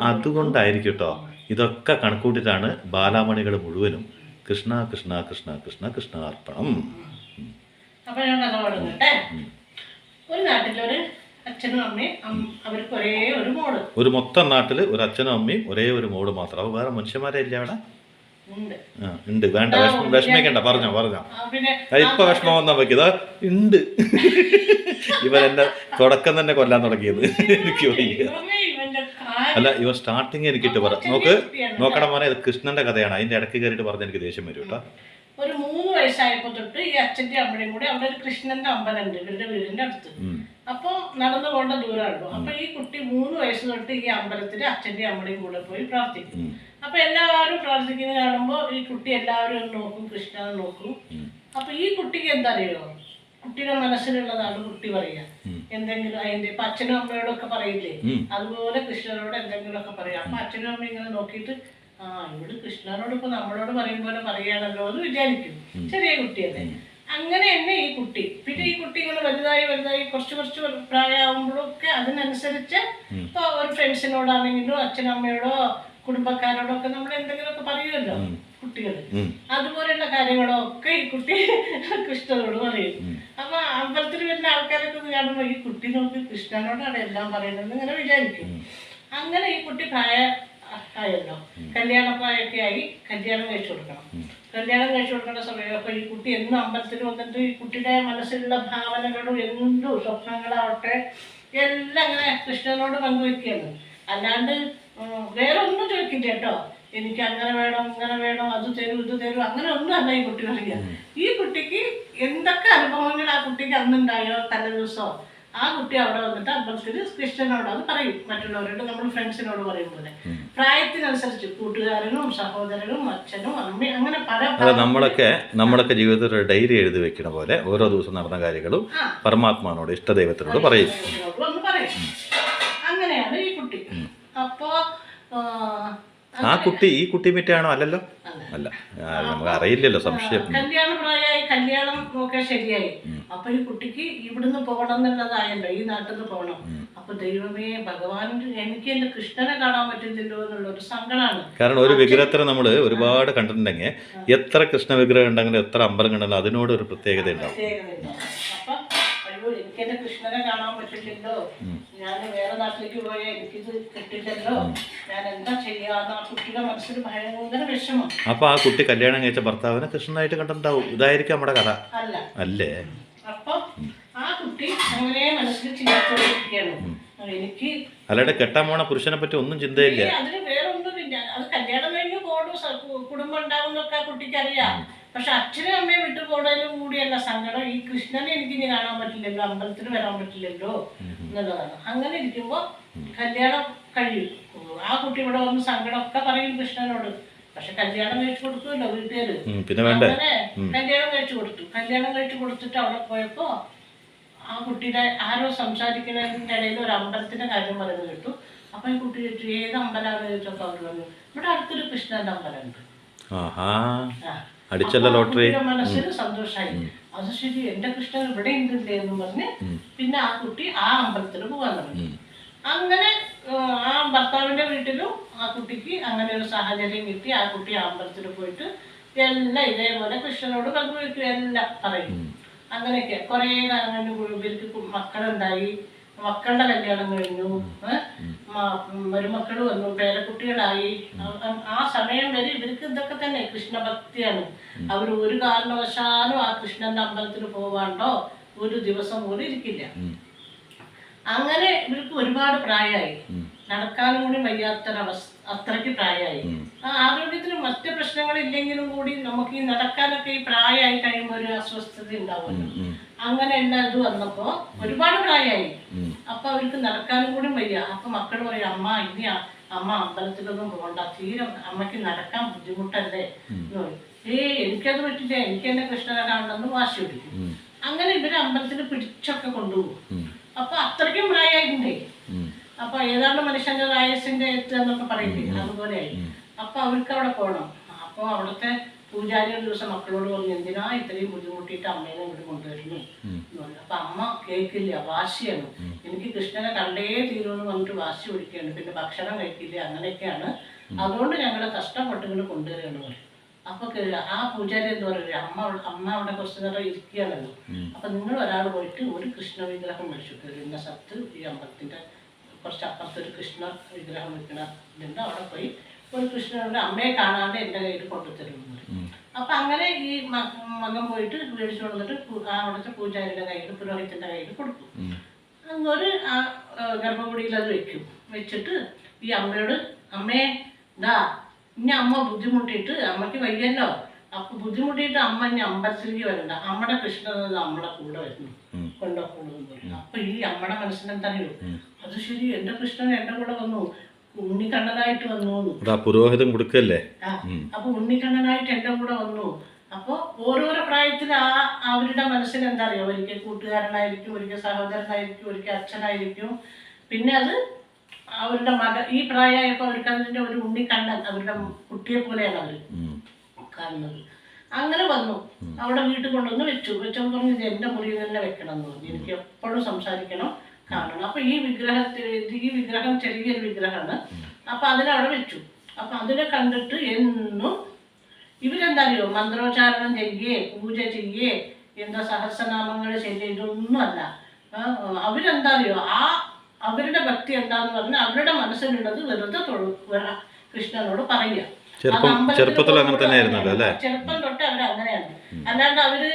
അതുകൊണ്ടായിരിക്കും കേട്ടോ ഇതൊക്കെ കണക്കൂട്ടിട്ടാണ് ബാലാമണികൾ മുഴുവനും കൃഷ്ണ കൃഷ്ണ കൃഷ്ണ കൃഷ്ണ കൃഷ്ണ അർപ്പണം. ഒരു മൊത്തം നാട്ടിൽ ഒരു അച്ഛനും അമ്മയും ഒരേ ഒരു മോള് മാത്രം. അപ്പോൾ വേറെ മനുഷ്യന്മാരെ ഇല്ല അവിടെ? ഉണ്ട്. വേണ്ട, വിഷമിക്കണ്ട, പറഞ്ഞോ. ഇപ്പൊ വിഷമം വന്നാ വെക്കതാ ഉണ്ട്. ഇവൻ എന്നെ തുടക്കം തന്നെ കൊല്ലാൻ തുടങ്ങിയത് എനിക്ക് വയ്യ. അല്ല, ഇവൻ സ്റ്റാർട്ടിങ് എനിക്കിട്ട് നോക്കണം മോനെ, ഇത് കൃഷ്ണന്റെ കഥയാണ്. അതിന്റെ ഇടയ്ക്ക് കയറിയിട്ട് പറഞ്ഞ എനിക്ക് ദേഷ്യം വരും കേട്ടോ. ഒരു 3 വയസ്സായപ്പോ തൊട്ട് ഈ അച്ഛൻ്റെ അമ്മയും കൂടി അവിടെ ഒരു കൃഷ്ണന്റെ അമ്പലമുണ്ട് ഇവരുടെ വീടിന്റെ അടുത്ത്. അപ്പോൾ നടന്നു പോകേണ്ട ദൂരമുള്ളൂ. അപ്പൊ ഈ കുട്ടി 3 വയസ്സ് തൊട്ട് ഈ അമ്പലത്തിൽ അച്ഛൻ്റെ അമ്മയും കൂടെ പോയി പ്രാർത്ഥിക്കും. അപ്പൊ എല്ലാവരും പ്രാർത്ഥിക്കുന്നത് കാണുമ്പോൾ ഈ കുട്ടി എല്ലാവരും നോക്കും, കൃഷ്ണനെ നോക്കും. അപ്പൊ ഈ കുട്ടിക്ക് എന്താ അറിയോ, കുട്ടിയുടെ മനസ്സിലുള്ളതാണ് കുട്ടി പറയാ. എന്തെങ്കിലും അതിന്റെ ഇപ്പൊ അച്ഛനും അമ്മയോടും ഒക്കെ പറയില്ലേ, അതുപോലെ കൃഷ്ണനോട് എന്തെങ്കിലും ഒക്കെ പറയാം. അപ്പൊ അച്ഛനും അമ്മയും ഇങ്ങനെ നോക്കിയിട്ട് ഇവിടെ കൃഷ്ണനോട് ഇപ്പൊ നമ്മളോട് പറയും പോലെ പറയാണല്ലോ എന്ന് വിചാരിക്കും. ചെറിയ കുട്ടിയല്ലേ. അങ്ങനെ തന്നെ ഈ കുട്ടി. പിന്നെ ഈ കുട്ടി ഇങ്ങനെ വലുതായി കുറച്ച് പ്രായമാകുമ്പോഴൊക്കെ അതിനനുസരിച്ച് ഇപ്പൊ ഒരു ഫ്രണ്ട്സിനോടാണെങ്കിലും അച്ഛനമ്മയോടോ കുടുംബക്കാരോടോ ഒക്കെ നമ്മൾ എന്തെങ്കിലുമൊക്കെ പറയുമല്ലോ കുട്ടികൾ. അതുപോലെയുള്ള കാര്യങ്ങളൊക്കെ ഈ കുട്ടി കൃഷ്ണനോട് പറയും. അപ്പൊ അമ്പലത്തിൽ വരുന്ന ആൾക്കാരൊക്കെ കാണുമ്പോ ഈ കുട്ടി നോക്കി കൃഷ്ണനോടാണ് എല്ലാം പറയുന്നത് ഇങ്ങനെ വിചാരിക്കും. അങ്ങനെ ഈ കുട്ടി ആയല്ലോ, കല്യാണപ്രായമൊക്കെ ആയി കല്യാണം കഴിച്ചു കൊടുക്കണം. കല്യാണം കഴിച്ചു കൊടുക്കേണ്ട സമയം അപ്പൊ ഈ കുട്ടി എന്നും അമ്പലത്തിൽ വന്നിട്ട് ഈ കുട്ടിയുടെ മനസ്സിലുള്ള ഭാവനകളും എന്തും സ്വപ്നങ്ങളാവട്ടെ എല്ലാം ഇങ്ങനെ കൃഷ്ണനോട് പങ്കുവെക്കുകയാണ്. അല്ലാണ്ട് വേറെ ഒന്നും ചോദിക്കില്ല കേട്ടോ, എനിക്ക് അങ്ങനെ വേണം ഇങ്ങനെ വേണം അത് തരൂ ഇത് തരൂ അങ്ങനെ ഒന്നും അല്ല ഈ കുട്ടി പറയുക. ഈ കുട്ടിക്ക് എന്തൊക്കെ അനുഭവങ്ങൾ ആ കുട്ടിക്ക് അന്നുണ്ടായോ തലേ ദിവസമോ ആ കുട്ടി അവിടെ വന്നിട്ട് അമ്പലത്തിൽ കൃഷ്ണനോട് അത് പറയും. മറ്റുള്ളവരോട് നമ്മൾ ഫ്രണ്ട്സിനോട് പറയും പോലെ പ്രായത്തിനനുസരിച്ച് കൂട്ടുകാരനും സഹോദരനും അച്ഛനും അമ്മയും അങ്ങനെ പല നമ്മളൊക്കെ ജീവിതത്തിൽ ഡയറി എഴുതി വെക്കുന്ന പോലെ ഓരോ ദിവസം നടന്ന കാര്യങ്ങളും പരമാത്മാനോട് ഇഷ്ടദൈവത്തിനോട് പറയും. അങ്ങനെയാണ് ഈ കുട്ടി. അപ്പോ ആ കുട്ടി ഈ കുട്ടി മറ്റാണോ? അല്ലല്ലോ, അല്ല, നമുക്ക് അറിയില്ലല്ലോ, സംശയം. കല്യാണ പ്രായമായി കല്യാണം ഒക്കെ ശരിയായി. അപ്പൊ ഈ കുട്ടിക്ക് ഇവിടുന്ന് പോകണം എന്നുള്ളതായല്ലോ, ഈ നാട്ടിൽ നിന്ന് പോകണം. അപ്പൊ ദൈവമേ ഭഗവാൻ എനിക്ക് എന്റെ കൃഷ്ണനെ കാണാൻ പറ്റുന്നില്ലോ എന്നുള്ള ഒരു സങ്കടമാണ്. കാരണം ഒരു വിഗ്രഹത്തിന് നമ്മൾ ഒരുപാട് കണ്ടിട്ടുണ്ടെങ്കിൽ എത്ര കൃഷ്ണ വിഗ്രഹം ഉണ്ടെങ്കിലും എത്ര അമ്പലം കണ്ടെങ്കിലും അതിനോട് ഒരു പ്രത്യേകത ഉണ്ടാവും. അപ്പൊ അയ്യോ എനിക്ക് എന്റെ കൃഷ്ണനെ കാണാൻ പറ്റില്ലല്ലോ, ഞാൻ വേറെ നാട്ടിലേക്ക് പോയാൽ എനിക്കിത് കിട്ടില്ലല്ലോ, ഞാൻ എന്താ ചെയ്യാന്ന് ആ കുട്ടിയുടെ മനസ്സിൽ ഭയങ്കര വിഷമം. അപ്പൊ ആ കുട്ടി കല്യാണം കഴിച്ച ഭർത്താവിനെ കൃഷ്ണനായിട്ട് കണ്ടിട്ടുണ്ടാവും. ഇതായിരിക്കും നമ്മുടെ കഥ അല്ലേ? അപ്പൊ ആ കുട്ടി അങ്ങനെ മനസ്സിൽ ചിന്തിച്ചോണ്ടിരിക്കുകയാണ് എനിക്ക്. അല്ലാതെ കെട്ടാൻ പോണ പുരുഷനെ പറ്റി ഒന്നും ചിന്തയില്ല, അതിന് വേറെ ഒന്നുമില്ല. അത് കല്യാണം കഴിഞ്ഞ് പോകണം, കുടുംബം ഉണ്ടാവുന്നൊക്കെ ആ കുട്ടിക്ക് അറിയാം. പക്ഷെ അച്ഛനും അമ്മയും വിട്ടു പോകലും കൂടിയല്ല സങ്കടം, ഈ കൃഷ്ണനെ എനിക്ക് ഇനി കാണാൻ പറ്റില്ലല്ലോ, അമ്പലത്തിൽ വരാൻ പറ്റില്ലല്ലോ എന്നുള്ളതാണ്. അങ്ങനെ ഇരിക്കുമ്പോ കല്യാണം കഴിയും. ആ കുട്ടി ഇവിടെ വന്ന് സങ്കടമൊക്കെ പറയും കൃഷ്ണനോട്. പക്ഷെ കല്യാണം കഴിച്ചു കൊടുക്കുമല്ലോ വീട്ടുകാര്. അങ്ങനെ കല്യാണം കഴിച്ചു കൊടുത്തു. കല്യാണം കഴിച്ചു കൊടുത്തിട്ട് അവിടെ പോയപ്പോ ആ കുട്ടിയുടെ ആരോ സംസാരിക്കുന്നതിന്റെ ഇടയിൽ ഒരു അമ്പലത്തിന്റെ കാര്യം പറയുന്നത് കേട്ടു. അപ്പൊ ഈ കുട്ടി ചോദിച്ചു ഏത് അമ്പലമാണ് ചോദിച്ചപ്പോ അവർ പറഞ്ഞു ഇവിടെ അടുത്തൊരു കൃഷ്ണന്റെ അമ്പലമുണ്ട്. അടിച്ചല്ല ലോട്ടറി. മനസ്സിൽ സന്തോഷമായി. അത് ശരി, എന്റെ കൃഷ്ണൻ ഇവിടെ ഉണ്ടില്ലേ എന്ന് പറഞ്ഞ് പിന്നെ ആ കുട്ടി ആ അമ്പലത്തിൽ പോകാൻ തുടങ്ങി. അങ്ങനെ ആ ഭർത്താവിന്റെ വീട്ടിലും ആ കുട്ടിക്ക് അങ്ങനെ ഒരു സാഹചര്യം കിട്ടി. ആ കുട്ടി ആ അമ്പലത്തിൽ പോയിട്ട് എല്ലാം ഇതേപോലെ കൃഷ്ണനോട് പങ്കുവെക്കും, എല്ലാം പറയും. അങ്ങനെയൊക്കെ കുറെ ഇവർക്ക് മക്കളുണ്ടായി, മക്കളുടെ കല്യാണം കഴിഞ്ഞു, മരുമക്കൾ വന്നു, പേരക്കുട്ടികളായി. ആ സമയം വരെ ഇവർക്ക് ഇതൊക്കെ തന്നെ കൃഷ്ണഭക്തിയാണ്. അവർ ഒരു കാരണവശാലും ആ കൃഷ്ണന്റെ അമ്പലത്തിൽ പോവാണ്ടോ ഒരു ദിവസം പോലും ഇരിക്കില്ല. അങ്ങനെ ഇവർക്ക് ഒരുപാട് പ്രായമായി, നടക്കാനും കൂടി വയ്യാത്തൊരവസ്ഥ, അത്രയ്ക്ക് പ്രായമായി. ആരോഗ്യത്തിന് മറ്റ് പ്രശ്നങ്ങളില്ലെങ്കിലും കൂടി നമുക്ക് ഈ നടക്കാനൊക്കെ ഈ പ്രായമായി കഴിയുമ്പോൾ ഒരു അസ്വസ്ഥത ഉണ്ടാവുമല്ലോ. അങ്ങനെ എല്ലാം ഇത് വന്നപ്പോ ഒരുപാട് പ്രായമായി. അപ്പൊ അവർക്ക് നടക്കാനും കൂടി വയ്യ. അപ്പൊ മക്കൾ പറയും അമ്മ ഇനി അമ്മ അമ്പലത്തിലൊന്നും പോകണ്ട, തീരെ അമ്മയ്ക്ക് നടക്കാൻ ബുദ്ധിമുട്ടല്ലേ എന്ന് പറയും. എനിക്കത് പറ്റില്ല, എനിക്ക് എന്നെ കൃഷ്ണനെ കാണണമെന്ന് വാശി പിടിക്കും. അങ്ങനെ ഇവര് അമ്പലത്തിൽ പിടിച്ചൊക്കെ കൊണ്ടുപോകും. അപ്പൊ അത്രയ്ക്കും പ്രായമായിട്ടുണ്ടേ. അപ്പൊ ഏതാണ്ട് മനുഷ്യന്റെ ആയുസിന്റെ എന്നൊക്കെ പറയില്ലേ, അതുപോലെയായി. അപ്പൊ അവർക്ക് അവിടെ പോകണം. അപ്പൊ അവിടുത്തെ പൂജാരി ഒരു ദിവസം മക്കളോട് പറഞ്ഞു എന്തിനാ ഇത്രയും ബുദ്ധിമുട്ടിയിട്ട് അമ്മേനെ ഇവിടെ കൊണ്ടുവരുന്നു. അപ്പൊ അമ്മ കേൾക്കില്ല, വാശിയാണ്. എനിക്ക് കൃഷ്ണനെ കണ്ടേ തീരുമെന്ന് പറഞ്ഞിട്ട് വാശി പിടിക്കുകയാണ്. പിന്നെ ഭക്ഷണം കഴിക്കില്ല, അങ്ങനെയൊക്കെയാണ്. അതുകൊണ്ട് ഞങ്ങളെ കഷ്ടപ്പെട്ട് ഇങ്ങനെ കൊണ്ടുവരികയാണ് പറയും. അപ്പൊ ആ പൂജാരി എന്താ പറയുക, അമ്മ അവിടെ കുറച്ച് നേരം ഇരിക്കുകയാണല്ലോ. അപ്പൊ നിങ്ങൾ ഒരാൾ പോയിട്ട് ഒരു കൃഷ്ണ വിഗ്രഹം മേടിച്ചു ഇന്ന സ്ഥലത്ത് ഈ അമ്പലത്തിന്റെ കുറച്ച് അപ്പുറത്തൊരു കൃഷ്ണ വിഗ്രഹം വെക്കണ ഇതുണ്ട്, അവിടെ പോയി ഒരു കൃഷ്ണനുണ്ട്, അമ്മയെ കാണാതെ എൻ്റെ കയ്യിൽ കൊണ്ടുതരുമെന്ന് പറയും. അപ്പൊ അങ്ങനെ ഈ മകൻ പോയിട്ട് മേടിച്ചു കൊണ്ടിട്ട് അവിടുത്തെ പൂജാരിയുടെ കയ്യിൽ, പുരോഹിതന്റെ കയ്യിൽ കൊടുക്കും. അങ്ങൊരു ഗർഭകുടിയിൽ അത് വെക്കും. വെച്ചിട്ട് ഈ അമ്മയോട് അമ്മേ ദാ ഇനി അമ്മ ബുദ്ധിമുട്ടിയിട്ട് അമ്മയ്ക്ക് വയ്യല്ലോ, അപ്പൊ ബുദ്ധിമുട്ടിയിട്ട് അമ്മ ഇനി അമ്പലത്തിലേക്ക് വരണ്ട, അമ്മയുടെ കൃഷ്ണൻ നമ്മളെ കൂടെ വരുന്നു, കൊണ്ടുപോകുന്നു പറഞ്ഞു. അപ്പൊ ഈ അമ്മയുടെ മനസ്സിലെന്തറിയോ, അത് ശരി, എന്റെ കൃഷ്ണൻ എന്റെ കൂടെ വന്നു, ഉണ്ണിക്കണ്ണനായിട്ട് വന്നു. പുരോഹിതം കൊടുക്കല്ലേ? അപ്പൊ ഉണ്ണിക്കണ്ണനായിട്ട് എന്റെ കൂടെ വന്നു. അപ്പൊ ഓരോരോ പ്രായത്തിൽ അവരുടെ മനസ്സിൽ എന്താ അറിയോ, ഒരിക്കൽ കൂട്ടുകാരനായിരിക്കും, ഒരിക്കൽ സഹോദരനായിരിക്കും, ഒരിക്കൽ അച്ഛനായിരിക്കും. പിന്നെ അത് അവരുടെ ഈ പ്രായമായപ്പോ അവർക്ക് അതിന്റെ ഒരു ഉണ്ണിക്കണ്ണൻ, അവരുടെ കുട്ടിയെ പോലെയാണ് അവര് കാണുന്നത്. അങ്ങനെ വന്നു, അവിടെ വീട്ടിൽ കൊണ്ടുവന്ന് വെച്ചപ്പോൾ പറഞ്ഞു ഇത് എന്റെ മുറിയിൽ തന്നെ വെക്കണം എന്ന് പറഞ്ഞു. എനിക്ക് എപ്പോഴും സംസാരിക്കണം, കാണണം. അപ്പൊ ഈ വിഗ്രഹം ചെറിയൊരു വിഗ്രഹമാണ്. അപ്പൊ അതിനവിടെ വെച്ചു. അപ്പൊ അതിനെ കണ്ടിട്ട് എന്നും ഇവരെന്താ അറിയോ, മന്ത്രോച്ചാരണം ചെയ്യേ, പൂജ ചെയ്യേ, എന്താ സഹസ്രനാമങ്ങൾ ചെയ്യേ, ഇതൊന്നും അല്ല. അവരെന്താ അറിയോ, അവരുടെ ഭക്തി എന്താന്ന് പറഞ്ഞാൽ അവരുടെ മനസ്സിലുള്ളത് വെറുതെ കൃഷ്ണനോട് പറയുക. ചെറുപ്പത്തിൽ അങ്ങനെ തന്നെയായിരുന്നല്ലോ അല്ലേ? ചെറുപ്പം തൊട്ട് അവർ അങ്ങനെയാണ്. അല്ലാണ്ട് അവര്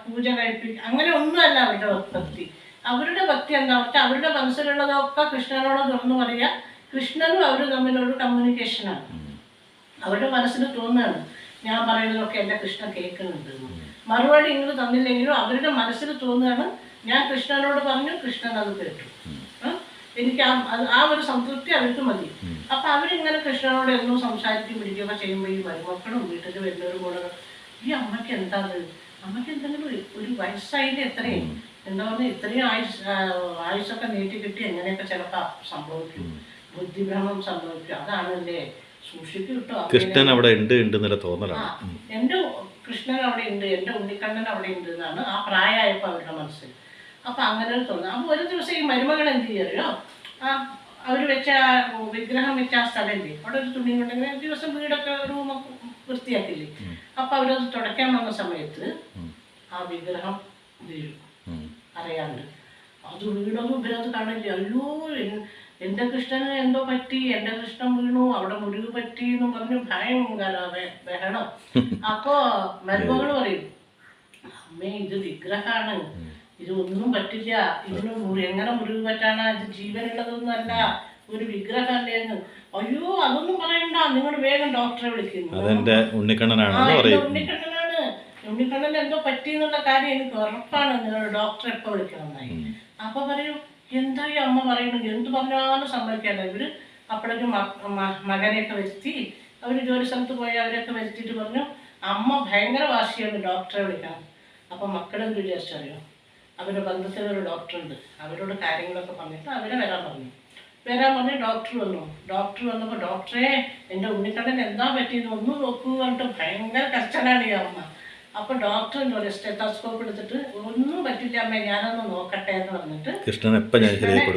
പൂജ കഴിപ്പിക്കുക അങ്ങനെ ഒന്നുമല്ല അവരുടെ ഭക്തി. അവരുടെ ഭക്തി എന്താ വെച്ചാൽ അവരുടെ മനസ്സിലുള്ളതൊക്കെ കൃഷ്ണനോട് തുറന്നു പറയുക. കൃഷ്ണനും അവരും തമ്മിലൊരു കമ്മ്യൂണിക്കേഷനാണ്. അവരുടെ മനസ്സിൽ തോന്നുകയാണ് ഞാൻ പറയുന്നതൊക്കെ എൻ്റെ കൃഷ്ണൻ കേൾക്കുന്നുണ്ട്. മറുപടി ഇങ്ങനെ തന്നില്ലെങ്കിലും അവരുടെ മനസ്സിൽ തോന്നുകയാണ് ഞാൻ കൃഷ്ണനോട് പറഞ്ഞു, കൃഷ്ണൻ അത് കേട്ടു. എനിക്ക് ആ ഒരു സംതൃപ്തി അവർക്ക് മതി. അപ്പൊ അവരിങ്ങനെ കൃഷ്ണനോട് എന്നും സംസാരിക്കും പിടിക്കുകയൊക്കെ ചെയ്യുമ്പോൾ ഈ മരുമക്കളും വീട്ടിൽ വരുന്നവരും കൂടെ ഈ അമ്മയ്ക്ക് എന്താണ്, അമ്മയ്ക്ക് എന്തെങ്കിലും ഒരു വയസ്സായില്ലേ, എത്രയും എന്താ പറഞ്ഞാൽ ഇത്രയും ആയുസൊക്കെ നീട്ടി കിട്ടി എങ്ങനെയൊക്കെ ചിലപ്പോൾ സംഭവിക്കും, ബുദ്ധിഭ്രമം സംഭവിക്കും. അതാണല്ലേ സൂക്ഷിക്കും കേട്ടോ. കൃഷ്ണൻ അവിടെ ഉണ്ട് തോന്നലാണ്. എൻ്റെ കൃഷ്ണൻ അവിടെ ഉണ്ട്, എൻ്റെ ഉണ്ണിക്കണ്ണൻ അവിടെ ഉണ്ട് എന്നാണ് ആ പ്രായമായപ്പോൾ അവരുടെ മനസ്സിൽ. അപ്പൊ അങ്ങനെ തോന്നുന്നു. അപ്പൊ ഒരു ദിവസം ഈ മരുമകൾ എന്ത് ചെയ്യോ, അവര് വെച്ച വിഗ്രഹം വെച്ച ആ സ്ഥലമില്ലേ, അവിടെ ഒരു തുണി കൊണ്ടെങ്കിൽ ദിവസം വീടൊക്കെ റൂമൊക്കെ വൃത്തിയാക്കില്ലേ. അപ്പൊ അവരത് തുടയ്ക്കാൻ വന്ന സമയത്ത് ആ വിഗ്രഹം വീഴും അറിയാണ്ട്. അത് വീടൊന്നും ഇവരത് കാണില്ല. അയ്യോ എൻ്റെ കൃഷ്ണന് എന്തോ പറ്റി, എൻ്റെ കൃഷ്ണൻ വീണു, അവിടെ മുറിവ് പറ്റി എന്നും പറഞ്ഞു ഭയങ്കര ബഹളം. അപ്പോ മരുമകൾ പറയും അമ്മേ ഇത് വിഗ്രഹമാണ്, ഇതൊന്നും പറ്റില്ല, ഇതിന് എങ്ങനെ മുറിവ് പറ്റാനാ, ഇത് ജീവനുള്ളതൊന്നും അല്ല, ഒരു വിഗ്രഹമല്ലേന്ന്. അയ്യോ അതൊന്നും പറയണ്ട, നിങ്ങൾ വേഗം ഡോക്ടറെ വിളിക്കുന്നു. ഉണ്ണിക്കണ്ണനാണ്, ഉണ്ണിക്കണ്ണൻ എന്തോ പറ്റിയെന്നുള്ള കാര്യം എനിക്ക് ഉറപ്പാണ്, നിങ്ങൾ ഡോക്ടറെ എപ്പോ വിളിക്കണമെന്നായി. അപ്പൊ പറയൂ എന്തായി അമ്മ പറയുന്നത്, എന്ത് പറഞ്ഞാലും സമ്മതിക്കാല്ല. ഇവര് അപ്പോഴേക്കും മകനെയൊക്കെ വരുത്തി, അവര് ജോലി സ്ഥലത്ത് പോയി അവരെയൊക്കെ വരുത്തിയിട്ട് പറഞ്ഞു അമ്മ ഭയങ്കര വാശിയാണ്, ഡോക്ടറെ വിളിക്കണം. അപ്പൊ മക്കളെന്ത് വിചാരിച്ചറിയോ, അവരുടെ ബന്ധത്തിലൊരു ഡോക്ടറുണ്ട്, അവരോട് കാര്യങ്ങളൊക്കെ പറഞ്ഞിട്ട് അവരെ വരാൻ പറഞ്ഞു. ഡോക്ടർ വന്നു. ഡോക്ടർ വന്നപ്പോൾ ഡോക്ടറെ എൻ്റെ ഉണ്ണിക്കണ്ണൻ എന്താ പറ്റിയെന്ന് ഒന്ന് നോക്കൂ പറഞ്ഞിട്ട് ഭയങ്കര കഷ്ടനാണ് ഈ അമ്മ. അപ്പൊ ഡോക്ടർ എന്താ പറയുക, സ്റ്റെത്തോസ്കോപ്പ് എടുത്തിട്ട് ഒന്നും പറ്റില്ല അമ്മ, ഞാനൊന്ന് നോക്കട്ടെ എന്ന് പറഞ്ഞിട്ട്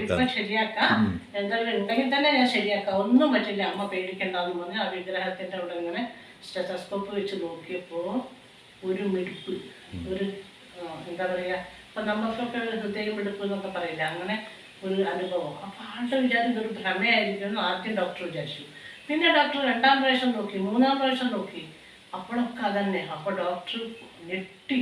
ഇപ്പം ശരിയാക്കാം, എന്തെങ്കിലും ഉണ്ടെങ്കിൽ തന്നെ ഞാൻ ശരിയാക്കാം, ഒന്നും പറ്റില്ല അമ്മ പേടിക്കണ്ടെന്ന് പറഞ്ഞ് ആ വിഗ്രഹത്തിൻ്റെ അവിടെ ഇങ്ങനെ സ്റ്റെത്തോസ്കോപ്പ് വെച്ച് നോക്കിയപ്പോൾ ഒരു മിടിപ്പ്, ഒരു എന്താ പറയുക, അപ്പൊ നമുക്കൊക്കെ ഹൃദയം എടുക്കും എന്നൊക്കെ പറയില്ല, അങ്ങനെ ഒരു അനുഭവം. അപ്പൊ ആളുടെ വിചാരം ഇതൊരു ഭ്രമയായിരിക്കും ആദ്യം ഡോക്ടർ വിചാരിച്ചു. പിന്നെ ഡോക്ടർ 2ാം പ്രാവശ്യം നോക്കി, 3ാം പ്രാവശ്യം നോക്കി, അപ്പോഴൊക്കെ അതന്നെ. അപ്പൊ ഡോക്ടർ ഞെട്ടി,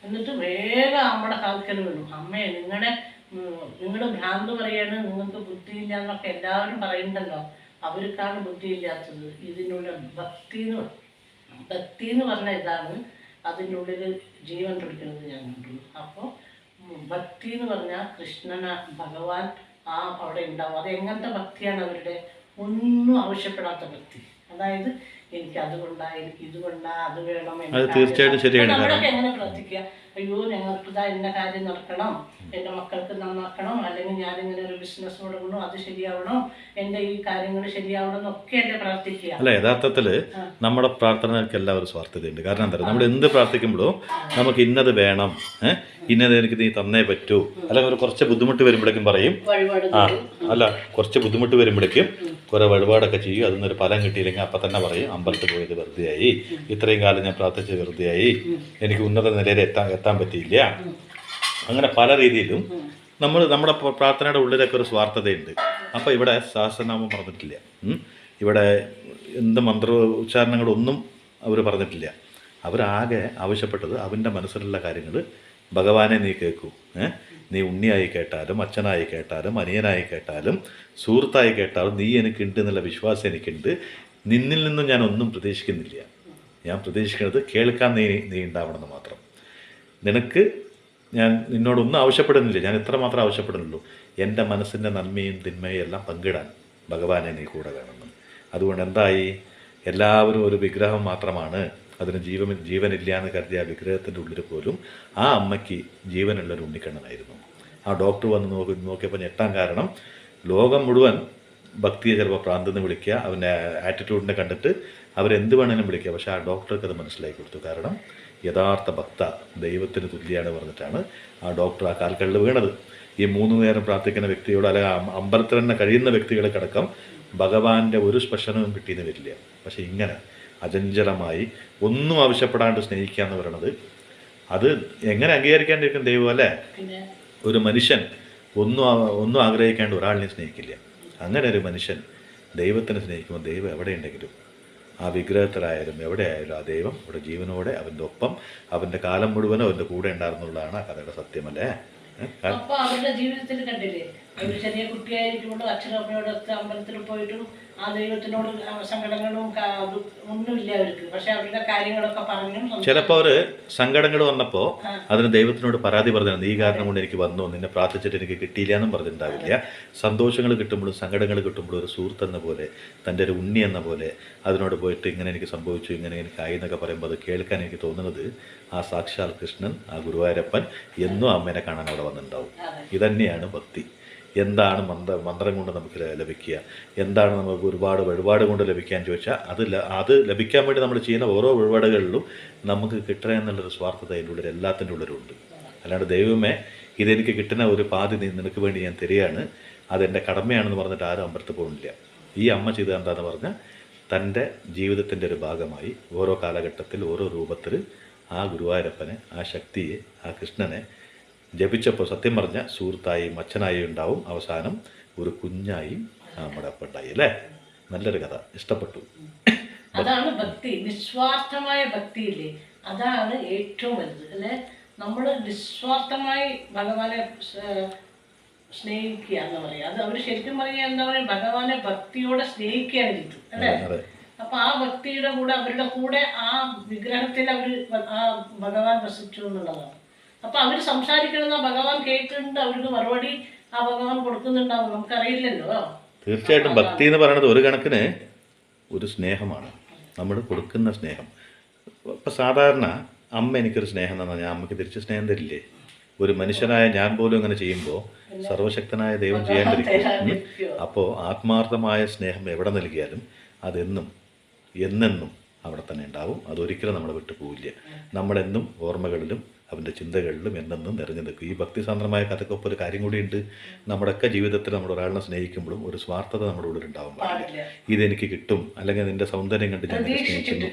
എന്നിട്ട് വേഗം നമ്മുടെ കാൽക്കൽ വീണു. അമ്മേ നിങ്ങളുടെ ഭ്രാന്ത് പറയാണ്, നിങ്ങൾക്ക് ബുദ്ധിയില്ല എന്നൊക്കെ എല്ലാവരും പറയുന്നുണ്ടല്ലോ, അവർക്കാണ് ബുദ്ധിയില്ലാത്തത്. ഇതിനുള്ള ഭക്തി എന്ന് പറഞ്ഞ ഇതാണ് അതിൻ്റെ ഉള്ളിൽ ജീവൻ തുടിക്കുന്നത് ഞാൻ കണ്ടു. അപ്പോൾ ഭക്തി എന്ന് പറഞ്ഞാൽ കൃഷ്ണന ഭഗവാൻ അവിടെ ഉണ്ടാവും. അത് എങ്ങനത്തെ ഭക്തിയാണ് അവരുടെ, ഒന്നും ആവശ്യപ്പെടാത്ത ഭക്തി. അതായത് എനിക്ക് അതുകൊണ്ടാ, എനിക്ക് ഇതുകൊണ്ടാ, അത് വേണം. തീർച്ചയായിട്ടും ശരിയാണ്. നമ്മളൊക്കെ എങ്ങനെ പ്രാർത്ഥിക്കുക, അയ്യോ ഞങ്ങൾക്ക് ഇതാ എന്ന കാര്യം നടക്കണം, എൻ്റെ മക്കൾക്ക് നന്നാക്കണം, അല്ലെങ്കിൽ ഞാനിങ്ങനെ ഒരു ബിസിനസ് തുടങ്ങണം, അത് ശരിയാവണം, എൻ്റെ ഈ കാര്യങ്ങൾ ശരിയാവണം എന്നൊക്കെ അല്ലേ പ്രാർത്ഥിക്കുക. അല്ല, യഥാർത്ഥത്തിൽ നമ്മുടെ പ്രാർത്ഥനകൾക്ക് എല്ലാവരും സ്വാർത്ഥതയുണ്ട്. കാരണം എന്താ പറയുക, നമ്മൾ എന്ത് പ്രാർത്ഥിക്കുമ്പോഴും നമുക്ക് ഇന്നത് വേണം, ഇന്നത് എനിക്ക് നീ തന്നേ പറ്റൂ, അല്ലെങ്കിൽ ഒരു കുറച്ച് ബുദ്ധിമുട്ട് വരുമ്പോഴേക്കും പറയും അല്ല കുറച്ച് ബുദ്ധിമുട്ട് വരുമ്പോഴേക്കും കുറെ വഴിപാടൊക്കെ ചെയ്യും, അതിനൊരു ഫലം കിട്ടിയില്ലെങ്കിൽ അപ്പം തന്നെ പറയും അമ്പലത്തിൽ പോയത് വെറുതെയായി, ഇത്രയും കാലം ഞാൻ പ്രാർത്ഥിച്ചത് വെറുതെയായി, എനിക്ക് ഉന്നത നിലയിൽ എത്താൻ പറ്റിയില്ല. അങ്ങനെ പല രീതിയിലും നമ്മുടെ പ്രാർത്ഥനയുടെ ഉള്ളിലൊക്കെ ഒരു സ്വാർത്ഥതയുണ്ട്. അപ്പോൾ ഇവിടെ സഹസ്രനാമം പറഞ്ഞിട്ടില്ല, ഇവിടെ എന്ത് മന്ത്ര ഉച്ചാരണങ്ങളൊന്നും അവർ പറഞ്ഞിട്ടില്ല. അവരാകെ ആവശ്യപ്പെട്ടത് അവൻ്റെ മനസ്സിലുള്ള കാര്യങ്ങൾ ഭഗവാനെ നീ കേൾക്കൂ, നീ ഉണ്ണിയായി കേട്ടാലും അച്ഛനായി കേട്ടാലും അനിയനായി കേട്ടാലും സുഹൃത്തായി കേട്ടാലും നീ എനിക്കുണ്ട് എന്നുള്ള വിശ്വാസം എനിക്കുണ്ട്, നിന്നിൽ നിന്നും ഞാൻ ഒന്നും പ്രതീക്ഷിക്കുന്നില്ല, ഞാൻ പ്രതീക്ഷിക്കുന്നത് കേൾക്കാൻ നീ ഉണ്ടാവണമെന്ന് മാത്രം. നിനക്ക് ഞാൻ നിന്നോടൊന്നും ആവശ്യപ്പെടുന്നില്ല, ഞാൻ ഇത്ര മാത്രം ആവശ്യപ്പെടുന്നുള്ളൂ, എൻ്റെ മനസ്സിൻ്റെ നന്മയും തിന്മയും എല്ലാം പങ്കിടാൻ ഭഗവാനെ നീ കൂടെ വേണമെന്ന്. അതുകൊണ്ട് എന്തായി, എല്ലാവരും ഒരു വിഗ്രഹം മാത്രമാണ്, അതിന് ജീവനില്ല എന്ന് കരുതിയ ആ വിഗ്രഹത്തിൻ്റെ ഉള്ളിൽ പോലും ആ അമ്മയ്ക്ക് ജീവനുള്ളൊരു ഉണ്ണിക്കണ്ണനായിരുന്നു. ആ ഡോക്ടർ വന്ന് നോക്കിയപ്പോൾ ഞെട്ടാൻ കാരണം, ലോകം മുഴുവൻ ഭക്തിയെ ചിലപ്പോൾ പ്രാന്തെന്ന് വിളിക്കുക, അവൻ്റെ ആറ്റിറ്റ്യൂഡിനെ കണ്ടിട്ട് അവരെന്ത് വേണമെങ്കിലും വിളിക്കുക. പക്ഷേ ആ ഡോക്ടർക്ക് അത് മനസ്സിലാക്കി കൊടുത്തു. കാരണം യഥാർത്ഥ ഭക്ത ദൈവത്തിന് തുല്യമാണ് പറഞ്ഞിട്ടാണ് ആ ഡോക്ടർ ആ കാൽക്കള്ളിൽ വീണത്. ഈ 3 നേരം പ്രാർത്ഥിക്കുന്ന വ്യക്തിയോട്, അല്ലെങ്കിൽ അമ്പലത്തിൽ തന്നെ കഴിയുന്ന വ്യക്തികൾക്കടക്കം ഭഗവാന്റെ ഒരു സ്പർശനവും കിട്ടിയെന്ന് വരില്ല. പക്ഷേ ഇങ്ങനെ അചഞ്ചലമായി ഒന്നും ആവശ്യപ്പെടാണ്ട് സ്നേഹിക്കുക എന്ന് പറയുന്നത്, അത് എങ്ങനെ അംഗീകരിക്കാണ്ടിരിക്കും ദൈവം അല്ലേ? ഒരു മനുഷ്യൻ ഒന്നും ആഗ്രഹിക്കാണ്ട് ഒരാളിനെ സ്നേഹിക്കില്ല. അങ്ങനെ ഒരു മനുഷ്യൻ ദൈവത്തിനെ സ്നേഹിക്കുമ്പോൾ ദൈവം എവിടെയുണ്ടെങ്കിലും, ആ വിഗ്രഹത്തിലായാലും എവിടെയായാലും ആ ദൈവം ഇവിടെ ജീവനോടെ അവൻ്റെ ഒപ്പം അവൻ്റെ കാലം മുഴുവനും അവൻ്റെ കൂടെ ഉണ്ടായിരുന്നുള്ളതാണ് ആ കഥയുടെ സത്യമല്ലേ? അപ്പൊ അവരുടെ ജീവിതത്തിൽ കണ്ടില്ലേ, ഒരു ചെറിയ കുട്ടിയായിരിക്കുമ്പോഴും അച്ഛനും അമ്മയോടൊത്ത് അമ്പലത്തിൽ പോയിട്ടും ആ ദൈവത്തിനോട് സങ്കടങ്ങളും ഒന്നുമില്ല അവർക്ക്. പക്ഷെ അവരുടെ കാര്യങ്ങളൊക്കെ പറഞ്ഞും ചിലപ്പോൾ അവർ സങ്കടങ്ങൾ വന്നപ്പോൾ അതിന് ദൈവത്തിനോട് പരാതി പറഞ്ഞു, നീ കാരണം കൊണ്ട് എനിക്ക് വന്നു, നിന്നെ പ്രാർത്ഥിച്ചിട്ട് എനിക്ക് കിട്ടിയില്ല എന്നും പറഞ്ഞിട്ടുണ്ടാവില്ല. സന്തോഷങ്ങൾ കിട്ടുമ്പോഴും സങ്കടങ്ങൾ കിട്ടുമ്പോഴും ഒരു സുഹൃത്ത് എന്ന പോലെ, തൻ്റെ ഒരു ഉണ്ണി എന്ന പോലെ അതിനോട് പോയിട്ട് ഇങ്ങനെ എനിക്ക് സംഭവിച്ചു, ഇങ്ങനെ എനിക്കായി എന്നൊക്കെ പറയുമ്പോൾ അത് കേൾക്കാൻ എനിക്ക് തോന്നുന്നത് ആ സാക്ഷാൽ കൃഷ്ണൻ, ആ ഗുരുവായൂരപ്പൻ എന്നും അമ്മേനെ കാണാൻ അവിടെ വന്നിട്ടുണ്ടാവും. ഇതന്നെയാണ് ഭക്തി. എന്താണ് മന്ത്രം കൊണ്ട് നമുക്ക് ലഭിക്കുക, എന്താണ് നമുക്ക് ഒരുപാട് വഴിപാട് കൊണ്ട് ലഭിക്കാൻ ചോദിച്ചാൽ അത് ലഭിക്കാൻ വേണ്ടി നമ്മൾ ചെയ്യുന്ന ഓരോ വഴിപാടുകളിലും നമുക്ക് കിട്ടുക എന്നുള്ളൊരു സ്വാർത്ഥത അതിൻ്റെ ഉള്ളിൽ എല്ലാത്തിൻ്റെ ഉള്ളിലുണ്ട്. അല്ലാണ്ട് ദൈവമേ ഇതെനിക്ക് കിട്ടുന്ന ഒരു പാതി നിനക്ക് വേണ്ടി ഞാൻ തരികയാണ്, അതെൻ്റെ കടമയാണെന്ന് പറഞ്ഞിട്ട് ആരും അമ്പലത്തിൽ പോകുന്നില്ല. ഈ അമ്മ ചെയ്തത് എന്താണെന്ന് പറഞ്ഞാൽ തൻ്റെ ജീവിതത്തിൻ്റെ ഒരു ഭാഗമായി ഓരോ കാലഘട്ടത്തിൽ ഓരോ രൂപത്തിൽ ആ ഗുരുവായൂരപ്പനെ, ആ ശക്തിയെ, ആ കൃഷ്ണനെ ജപിച്ചപ്പോൾ സത്യം പറഞ്ഞ സുഹൃത്തായും അച്ഛനായും ഉണ്ടാവും, അവസാനം ഒരു കുഞ്ഞായും നമ്മുടെ ഒപ്പം ഉണ്ടായി അല്ലേ? നല്ലൊരു കഥ, ഇഷ്ടപ്പെട്ടു. അതാണ് ഭക്തി, നിസ്വാർത്ഥമായ ഭക്തിയില്ലേ, അതാണ് ഏറ്റവും വലുത് അല്ലേ? നമ്മൾ നിസ്വാർത്ഥമായി ഭഗവാനെ സ്നേഹിക്കുക എന്ന് പറയാം. അത് അവർ ശരിക്കും പറയുക എന്താ പറയുക, ഭഗവാനെ ഭക്തിയോടെ സ്നേഹിക്കുകയാണ് ചെയ്തു അല്ലേ? അപ്പൊ ആ ഭക്തിയുടെ കൂടെ അവരുടെ കൂടെ ആ വിഗ്രഹത്തിൽ അവർ ആ ഭഗവാൻ വസിച്ചു എന്നുള്ളതാണ്. അപ്പൊ അവര് സംസാരിക്കണമെന്ന ഭഗവാൻ കേൾക്കുന്നുണ്ട്, അവർക്ക് മറുപടി ആ ഭഗവാൻ കൊടുക്കുന്നുണ്ടാവും, നമുക്കറിയില്ലല്ലോ. തീർച്ചയായിട്ടും ഭക്തി എന്ന് പറയുന്നത് ഒരു കണക്കിന് ഒരു സ്നേഹമാണ്, നമ്മൾ കൊടുക്കുന്ന സ്നേഹം. ഇപ്പം സാധാരണ അമ്മ എനിക്കൊരു സ്നേഹം തന്നാൽ ഞാൻ അമ്മയ്ക്ക് തിരിച്ച് സ്നേഹം തരില്ലേ? ഒരു മനുഷ്യനായ ഞാൻ പോലും അങ്ങനെ ചെയ്യുമ്പോൾ സർവശക്തനായ ദൈവം ചെയ്യാണ്ടിരിക്കും. അപ്പോൾ ആത്മാർത്ഥമായ സ്നേഹം എവിടെ നൽകിയാലും അതെന്നും എന്നെന്നും അവിടെ തന്നെ ഉണ്ടാവും. അതൊരിക്കലും നമ്മളെ വിട്ടു പോവില്ല. നമ്മളെന്നും ഓർമ്മകളിലും അവൻ്റെ ചിന്തകളിലും എന്നെന്നും നിറഞ്ഞു നിൽക്കും. ഈ ഭക്തിസാന്ദ്രമായ കഥക്കൊപ്പം ഒരു കാര്യം കൂടിയുണ്ട്. നമ്മുടെയൊക്കെ ജീവിതത്തിൽ നമ്മൾ ഒരാളിനെ സ്നേഹിക്കുമ്പോഴും ഒരു സ്വാർത്ഥത നമ്മുടെ ഉള്ളിൽ ഉണ്ടാവാൻ പാടില്ല. ഇതെനിക്ക് കിട്ടും, അല്ലെങ്കിൽ നിന്റെ സൗന്ദര്യം കണ്ട് ഞാൻ സ്നേഹിക്കുന്നു,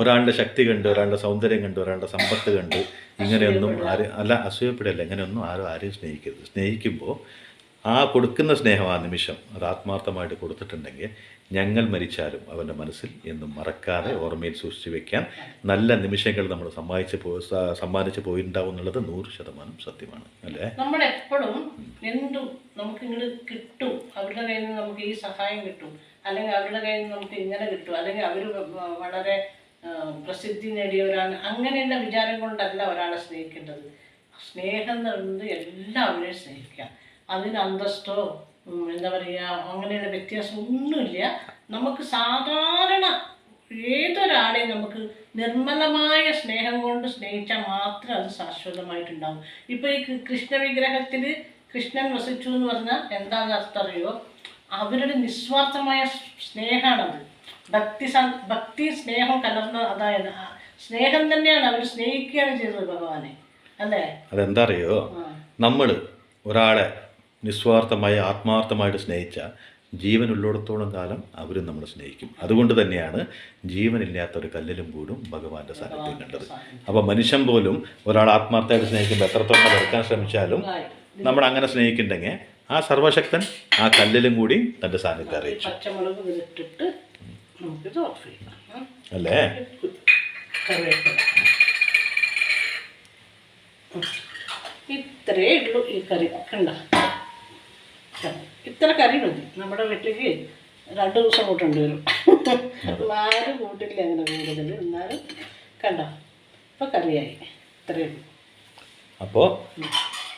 ഒരാളുടെ ശക്തി കണ്ട്, ഒരാളുടെ സൗന്ദര്യം കണ്ട്, ഒരാളുടെ സമ്പത്ത് കണ്ട് ഇങ്ങനെയൊന്നും അസൂയപ്പെടില്ല. ഇങ്ങനെയൊന്നും ആരെയും സ്നേഹിക്കരുത്. സ്നേഹിക്കുമ്പോൾ ആ കൊടുക്കുന്ന സ്നേഹം ആ നിമിഷം അത് ആത്മാർത്ഥമായിട്ട് കൊടുത്തിട്ടുണ്ടെങ്കിൽ ഞങ്ങൾ മരിച്ചാലും അവൻ്റെ മനസ്സിൽ എന്നും മറക്കാതെ ഓർമ്മയിൽ സൂക്ഷിച്ചു വെക്കാൻ നല്ല നിമിഷങ്ങൾ നമ്മൾ സമ്മാനിച്ച് പോയിട്ടുണ്ടാവും എന്നുള്ളത് 100% സത്യമാണ് അല്ലേ? നമ്മളെപ്പോഴും എന്തും നമുക്ക് ഇങ്ങോട്ട് കിട്ടും, അവരുടെ കയ്യിൽ നിന്ന് നമുക്ക് ഈ സഹായം കിട്ടും, അല്ലെങ്കിൽ അവരുടെ കയ്യിൽ നിന്ന് നമുക്ക് ഇങ്ങനെ കിട്ടും, അല്ലെങ്കിൽ അവർ വളരെ പ്രസിദ്ധി നേടിയവരാണ്, അങ്ങനെയുള്ള വിചാരം കൊണ്ടല്ല ഒരാളെ സ്നേഹിക്കേണ്ടത്. സ്നേഹം എന്ന് പറയുന്നത് എല്ലാവരെയും സ്നേഹിക്കാം. അതിന് അന്തസ്തോ എന്താ പറയുക അങ്ങനെയുള്ള വ്യത്യാസം ഒന്നുമില്ല. നമുക്ക് സാധാരണ ഏതൊരാളെയും നമുക്ക് നിർമ്മലമായ സ്നേഹം കൊണ്ട് സ്നേഹിച്ചാൽ മാത്രമേ അത് ശാശ്വതമായിട്ടുണ്ടാവും. ഇപ്പോൾ ഈ കൃഷ്ണ വിഗ്രഹത്തിൽ കൃഷ്ണൻ വസിച്ചു എന്ന് പറഞ്ഞാൽ എന്താണെന്ന് അർത്ഥം അറിയോ? അവരുടെ നിസ്വാർത്ഥമായ സ്നേഹമാണത്. ഭക്തി സ്നേഹം കലർന്ന, അതായത് സ്നേഹം തന്നെയാണ്, അവർ സ്നേഹിക്കുകയാണ് ചെയ്തത് ഭഗവാനെ അല്ലേ? അതെന്താ അറിയോ, നമ്മൾ ഒരാളെ നിസ്വാർത്ഥമായി ആത്മാർത്ഥമായിട്ട് സ്നേഹിച്ച ജീവനുള്ളിടത്തോളം കാലം അവരും നമ്മൾ സ്നേഹിക്കും. അതുകൊണ്ട് തന്നെയാണ് ജീവനില്ലാത്തൊരു കല്ലിലും കൂടും ഭഗവാന്റെ സാന്നിധ്യം കണ്ടത്. അപ്പോൾ മനുഷ്യൻ പോലും ഒരാൾ ആത്മാർത്ഥമായിട്ട് സ്നേഹിക്കുമ്പോൾ എത്രത്തോളം വെറുക്കാൻ ശ്രമിച്ചാലും നമ്മൾ അങ്ങനെ സ്നേഹിക്കുന്നുണ്ടെങ്കിൽ ആ സർവശക്തൻ ആ കല്ലിലും കൂടി തൻ്റെ സാന്നിധ്യം അറിയിച്ചു അല്ലേ? ഇത്രയേ ഉള്ളൂ ഈ കറി. കണ്ട, ഇത്ര കറി മതി. നമ്മുടെ വീട്ടിലേക്ക് 2 ദിവസം കൂട്ടേണ്ടി വരും. ആരും കൂട്ടില്ല അങ്ങനെ കൂടുതൽ. എന്നാലും കണ്ടോ ഇപ്പൊ കറിയായി. ഇത്രയേ ഉള്ളൂ. അപ്പോൾ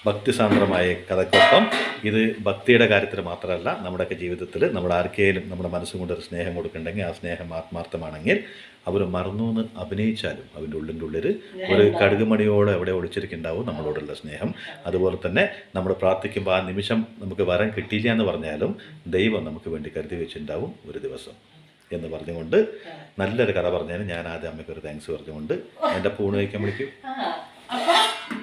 ഭക്തിസാന്ദ്രമായ കഥയ്ക്കൊപ്പം ഇത് ഭക്തിയുടെ കാര്യത്തിൽ മാത്രമല്ല, നമ്മുടെയൊക്കെ ജീവിതത്തിൽ നമ്മൾ ആർക്കെങ്കിലും നമ്മുടെ മനസ്സും കൊണ്ടൊരു സ്നേഹം കൊടുക്കുന്നുണ്ടെങ്കിൽ ആ സ്നേഹം ആത്മാർത്ഥമാണെങ്കിൽ അവർ മറന്നു എന്ന് അഭിനയിച്ചാലും അവൻ്റെ ഉള്ളിൻ്റെ ഉള്ളിൽ ഒരു കടുകുമണിയോടെ എവിടെ ഒളിച്ചിരിക്കുന്നുണ്ടാവും നമ്മളോടുള്ള സ്നേഹം. അതുപോലെ തന്നെ നമ്മൾ പ്രാർത്ഥിക്കുമ്പോൾ ആ നിമിഷം നമുക്ക് വരം കിട്ടിയില്ല എന്ന് പറഞ്ഞാലും ദൈവം നമുക്ക് വേണ്ടി കരുതി വെച്ചിട്ടുണ്ടാവും ഒരു ദിവസം എന്ന് പറഞ്ഞുകൊണ്ട് നല്ലൊരു കഥ പറഞ്ഞതിന് ഞാൻ ആദ്യം അമ്മയ്ക്ക് ഒരു താങ്ക്സ് പറഞ്ഞുകൊണ്ട് എൻ്റെ പൂണ് കഴിക്കാൻ വിളിക്കും. അപ്പൊ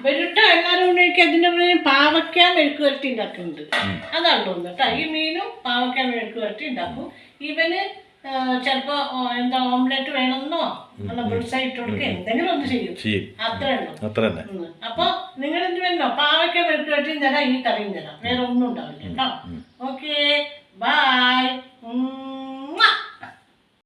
വരുട്ടോ എല്ലാവരും ഉണ്ടെങ്കിൽ അതിൻ്റെ പാവയ്ക്ക മെഴുക്ക് വരട്ടി ഉണ്ടാക്കുന്നുണ്ട്. അതാണ് തോന്നുന്നു കേട്ടോ. ഈ മീനും പാവയ്ക്ക മെഴുക്ക് വരട്ടി ഉണ്ടാക്കും. ഇവന് ചിലപ്പോ എന്താ ഓംലെറ്റ് വേണമെന്നോ അല്ല ബുൾസൈറ്റ് കൊടുക്കുക എന്തെങ്കിലും ഒന്ന് ചെയ്യും. അത്രേ ഉള്ളൂ. അത്ര തന്നെ. അപ്പൊ നിങ്ങൾ എന്ത് വേണോ പാവയ്ക്ക മെഴുക്ക് വരട്ടിയും തരാം, ഈ കറിയും തരാം. വേറെ ഒന്നും ഉണ്ടാവില്ല കേട്ടോ. Okay bye.